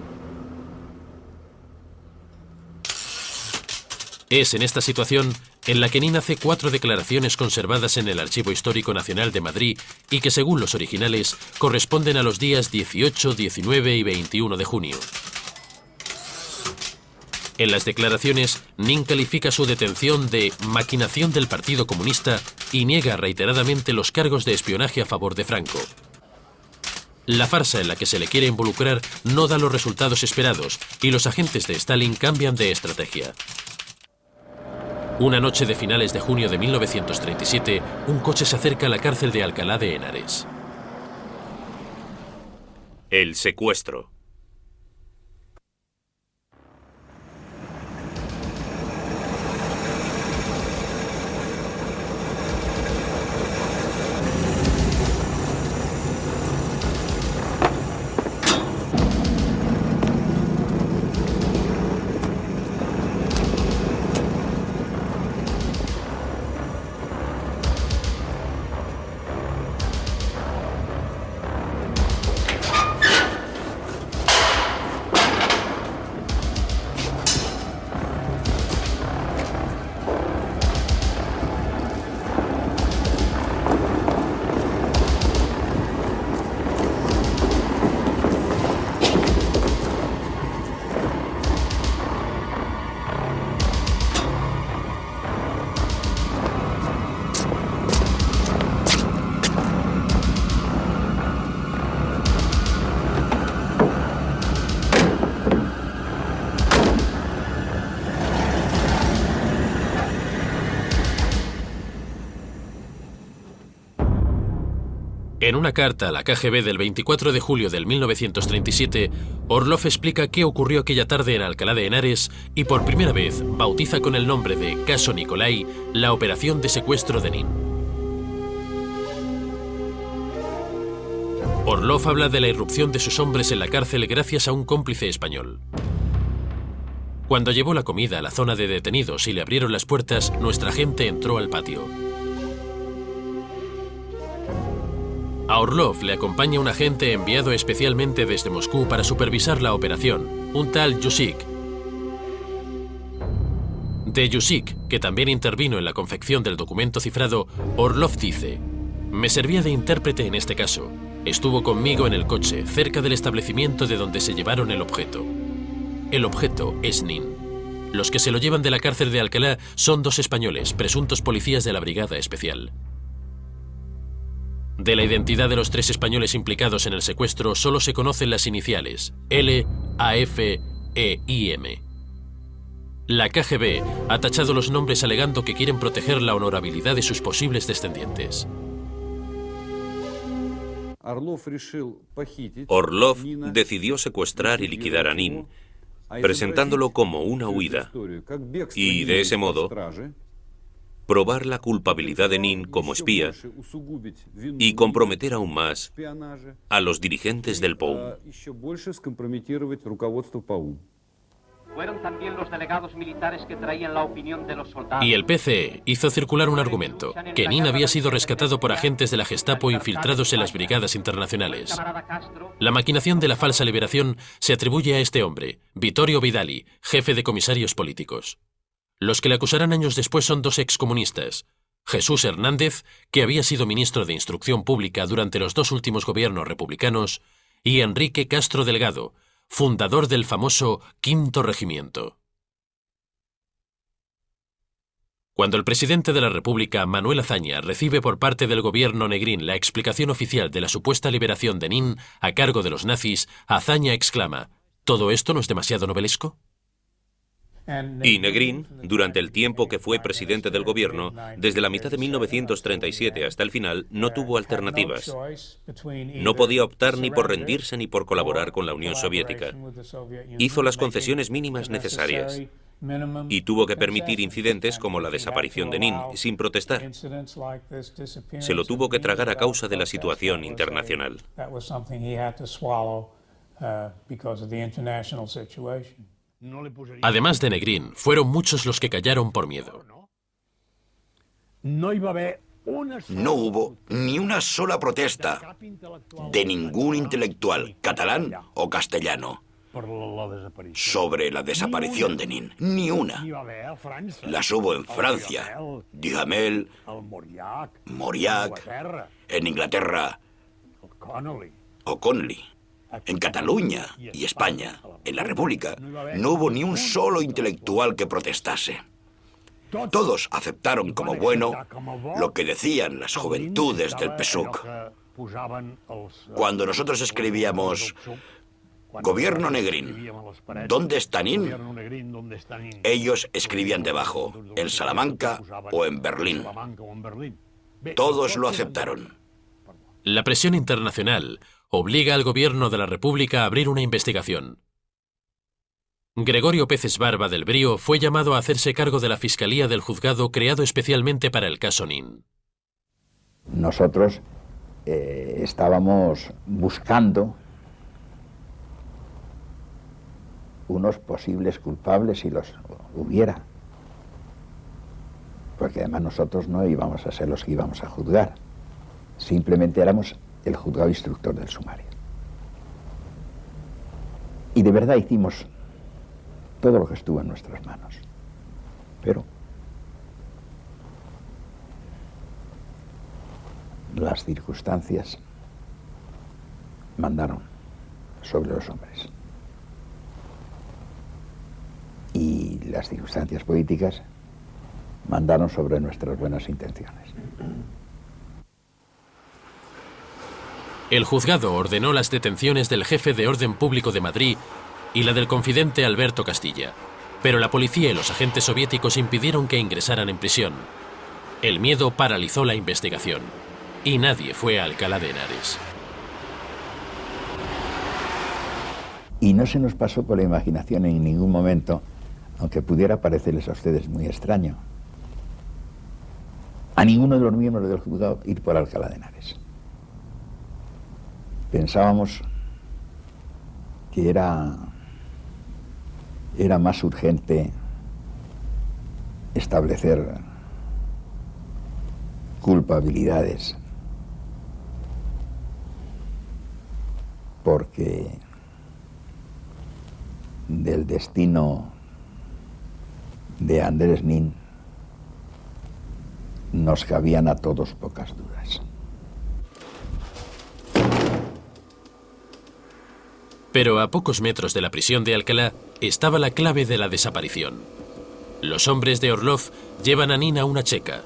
Es en esta situación en la que Nin hace 4 declaraciones conservadas en el Archivo Histórico Nacional de Madrid y que, según los originales, corresponden a los días 18, 19 y 21 de junio. En las declaraciones, Nin califica su detención de maquinación del Partido Comunista y niega reiteradamente los cargos de espionaje a favor de Franco. La farsa en la que se le quiere involucrar no da los resultados esperados y los agentes de Stalin cambian de estrategia. Una noche de finales de junio de 1937, un coche se acerca a la cárcel de Alcalá de Henares. El secuestro. En una carta a la KGB del 24 de julio del 1937, Orlov explica qué ocurrió aquella tarde en Alcalá de Henares y por primera vez bautiza con el nombre de Caso Nikolai la operación de secuestro de Nin. Orlov habla de la irrupción de sus hombres en la cárcel gracias a un cómplice español. Cuando llevó la comida a la zona de detenidos y le abrieron las puertas, nuestra gente entró al patio. A Orlov le acompaña un agente enviado especialmente desde Moscú para supervisar la operación, un tal Yusik. De Yusik, que también intervino en la confección del documento cifrado, Orlov dice: «Me servía de intérprete en este caso. Estuvo conmigo en el coche, cerca del establecimiento de donde se llevaron el objeto. El objeto es Nin. Los que se lo llevan de la cárcel de Alcalá son 2 españoles, presuntos policías de la Brigada Especial». De la identidad de los 3 españoles implicados en el secuestro solo se conocen las iniciales L, AF e IM. La KGB ha tachado los nombres alegando que quieren proteger la honorabilidad de sus posibles descendientes. Orlov decidió secuestrar y liquidar a Nin, presentándolo como una huida, y de ese modo probar la culpabilidad de Nin como espía y comprometer aún más a los dirigentes del POUM. Fueron también los delegados militares que traían la opinión de los soldados. Y el PCE hizo circular un argumento, que Nin había sido rescatado por agentes de la Gestapo infiltrados en las brigadas internacionales. La maquinación de la falsa liberación se atribuye a este hombre, Vittorio Vidali, jefe de comisarios políticos. Los que le acusarán años después son 2 excomunistas, Jesús Hernández, que había sido ministro de Instrucción Pública durante los 2 últimos gobiernos republicanos, y Enrique Castro Delgado, fundador del famoso Quinto Regimiento. Cuando el presidente de la República, Manuel Azaña, recibe por parte del gobierno Negrín la explicación oficial de la supuesta liberación de Nin a cargo de los nazis, Azaña exclama: ¿todo esto no es demasiado novelesco? Y Negrín, durante el tiempo que fue presidente del gobierno, desde la mitad de 1937 hasta el final, no tuvo alternativas. No podía optar ni por rendirse ni por colaborar con la Unión Soviética. Hizo las concesiones mínimas necesarias y tuvo que permitir incidentes como la desaparición de Nin sin protestar. Se lo tuvo que tragar a causa de la situación internacional. Además de Negrín, fueron muchos los que callaron por miedo. No hubo ni una sola protesta de ningún intelectual, catalán o castellano, sobre la desaparición de Nin. Ni una. Las hubo en Francia, Duhamel, Mauriac, en Inglaterra, O'Connell. En Cataluña y España, en la República, no hubo ni un solo intelectual que protestase. Todos aceptaron como bueno lo que decían las juventudes del PSUC. Cuando nosotros escribíamos Gobierno Negrín, ¿dónde está Nin?, ellos escribían debajo, en Salamanca o en Berlín. Todos lo aceptaron. La presión internacional obliga al gobierno de la República a abrir una investigación. Gregorio Peces Barba del Brío fue llamado a hacerse cargo de la Fiscalía del Juzgado creado especialmente para el caso Nin. Nosotros estábamos buscando unos posibles culpables si los hubiera, porque además nosotros no íbamos a ser los que íbamos a juzgar, simplemente éramos el juzgado instructor del sumario. Y de verdad hicimos todo lo que estuvo en nuestras manos, pero las circunstancias mandaron sobre los hombres. Y las circunstancias políticas mandaron sobre nuestras buenas intenciones. El juzgado ordenó las detenciones del jefe de orden público de Madrid y la del confidente Alberto Castilla, pero la policía y los agentes soviéticos impidieron que ingresaran en prisión. El miedo paralizó la investigación y nadie fue a Alcalá de Henares. Y no se nos pasó por la imaginación en ningún momento, aunque pudiera parecerles a ustedes muy extraño, a ninguno de los miembros del juzgado ir por Alcalá de Henares. Pensábamos que era más urgente establecer culpabilidades, porque del destino de Andrés Nin nos cabían a todos pocas dudas. Pero a pocos metros de la prisión de Alcalá estaba la clave de la desaparición. Los hombres de Orlov llevan a Nin a una checa.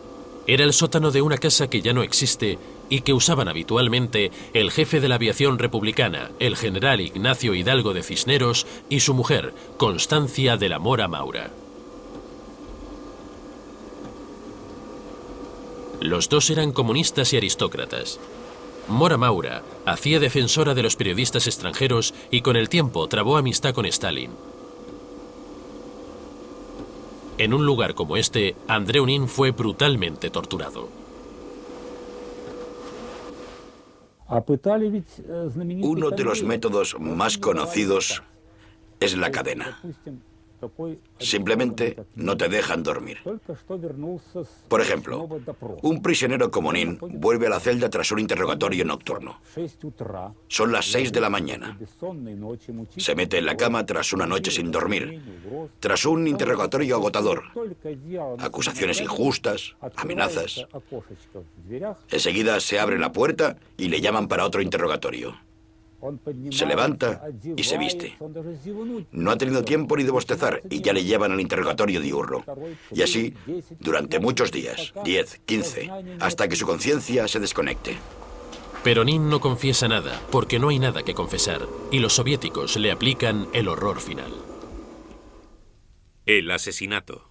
Era el sótano de una casa que ya no existe y que usaban habitualmente el jefe de la aviación republicana, el general Ignacio Hidalgo de Cisneros, y su mujer, Constancia de la Mora Maura. Los dos eran comunistas y aristócratas. Mora Maura hacía defensora de los periodistas extranjeros y con el tiempo trabó amistad con Stalin. En un lugar como este, Andreu Nin fue brutalmente torturado. Uno de los métodos más conocidos es la cadena. Simplemente no te dejan dormir. Por ejemplo, un prisionero como Nin vuelve a la celda tras un interrogatorio nocturno. Son las 6 de la mañana. Se mete en la cama tras una noche sin dormir, tras un interrogatorio agotador, acusaciones injustas, amenazas. Enseguida se abre la puerta y le llaman para otro interrogatorio. Se levanta y se viste. No ha tenido tiempo ni de bostezar y ya le llevan al interrogatorio diurno. Y así, durante muchos días, 10, 15, hasta que su conciencia se desconecte. Pero Nin no confiesa nada, porque no hay nada que confesar, y los soviéticos le aplican el horror final. El asesinato.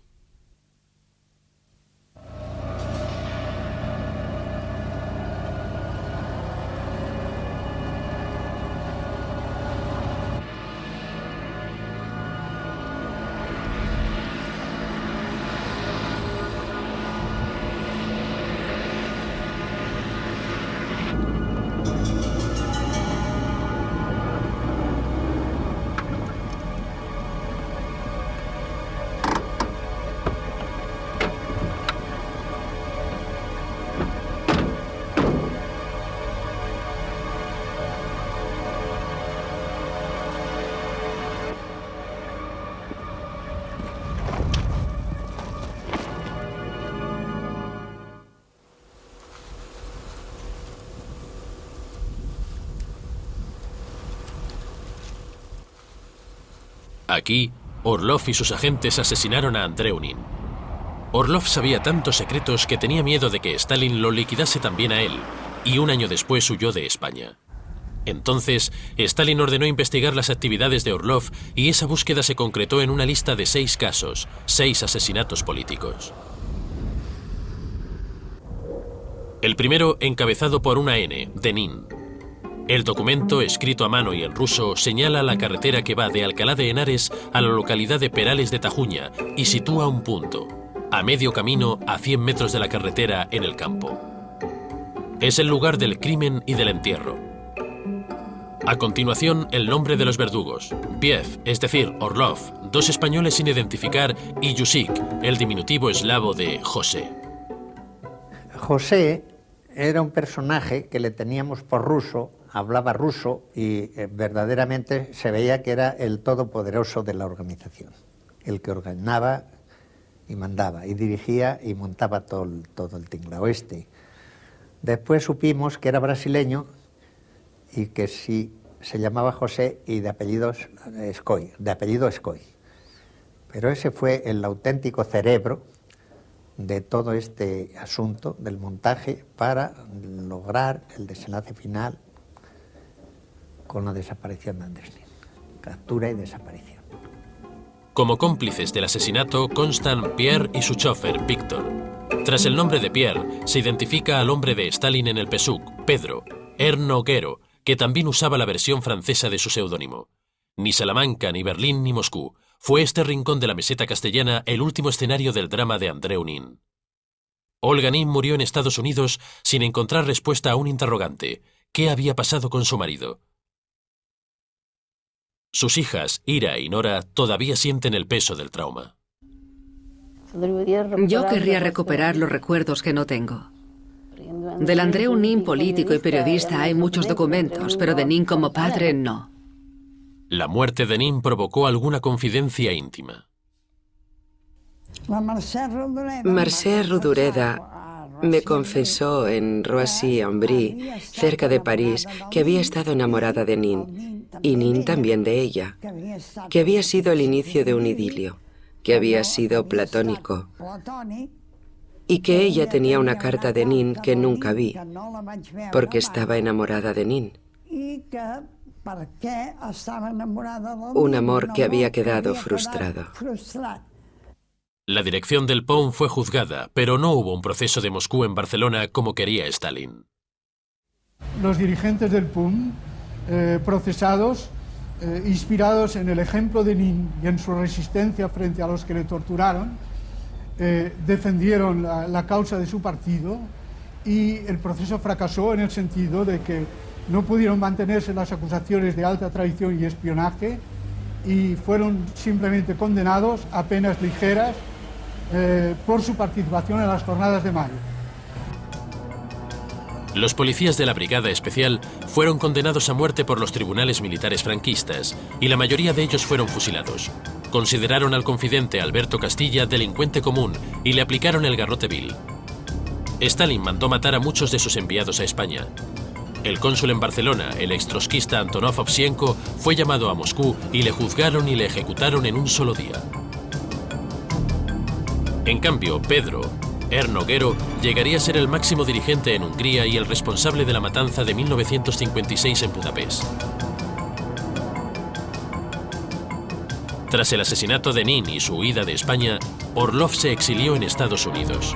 Aquí, Orlov y sus agentes asesinaron a Andreu Nin. Orlov sabía tantos secretos que tenía miedo de que Stalin lo liquidase también a él, y un año después huyó de España. Entonces, Stalin ordenó investigar las actividades de Orlov y esa búsqueda se concretó en una lista de 6 casos, 6 asesinatos políticos. El primero encabezado por una N, Denín. El documento, escrito a mano y en ruso, señala la carretera que va de Alcalá de Henares a la localidad de Perales de Tajuña y sitúa un punto, a medio camino a 100 metros de la carretera en el campo. Es el lugar del crimen y del entierro. A continuación, el nombre de los verdugos. Piev, es decir, Orlov, 2 españoles sin identificar, y Yusik, el diminutivo eslavo de José. José era un personaje que le teníamos por ruso, hablaba ruso y verdaderamente se veía que era el todopoderoso de la organización, el que ordenaba y mandaba y dirigía y montaba todo el tinglao este. Después supimos que era brasileño y que sí se llamaba José y de apellido Escoy. Pero ese fue el auténtico cerebro de todo este asunto del montaje para lograr el desenlace final con la desaparición de Andrés Nin. Captura y desaparición. Como cómplices del asesinato constan Pierre y su chofer, Víctor. Tras el nombre de Pierre, se identifica al hombre de Stalin en el PSUK, Pedro, Erno Guero, que también usaba la versión francesa de su seudónimo. Ni Salamanca, ni Berlín, ni Moscú. Fue este rincón de la meseta castellana el último escenario del drama de Andreu Nin. Olga Nin murió en Estados Unidos sin encontrar respuesta a un interrogante. ¿Qué había pasado con su marido? Sus hijas, Ira y Nora, todavía sienten el peso del trauma. Yo querría recuperar los recuerdos que no tengo. Del Andreu Nin político y periodista hay muchos documentos, pero de Nin como padre no. La muerte de Nin provocó alguna confidencia íntima. Marcel Rodoreda me confesó en Roissy-en-Brie, cerca de París, que había estado enamorada de Nin, y Nin también de ella, que había sido el inicio de un idilio, que había sido platónico, y que ella tenía una carta de Nin que nunca vi, porque estaba enamorada de Nin. Un amor que había quedado frustrado. La dirección del POUM fue juzgada, pero no hubo un proceso de Moscú en Barcelona como quería Stalin. Los dirigentes del POUM, procesados, inspirados en el ejemplo de Nin y en su resistencia frente a los que le torturaron, defendieron la causa de su partido y el proceso fracasó en el sentido de que no pudieron mantenerse las acusaciones de alta traición y espionaje y fueron simplemente condenados a penas ligeras por su participación en las jornadas de mayo. Los policías de la Brigada Especial fueron condenados a muerte por los tribunales militares franquistas y la mayoría de ellos fueron fusilados. Consideraron al confidente Alberto Castilla delincuente común y le aplicaron el garrote vil. Stalin mandó matar a muchos de sus enviados a España. El cónsul en Barcelona, el extrotskista Antonov Ovsienko, fue llamado a Moscú y le juzgaron y le ejecutaron en un solo día. En cambio, Pedro, Erno Guero, llegaría a ser el máximo dirigente en Hungría y el responsable de la matanza de 1956 en Budapest. Tras el asesinato de Nin y su huida de España, Orlov se exilió en Estados Unidos.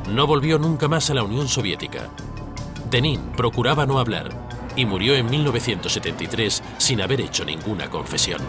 No volvió nunca más a la Unión Soviética. De Nin procuraba no hablar y murió en 1973 sin haber hecho ninguna confesión.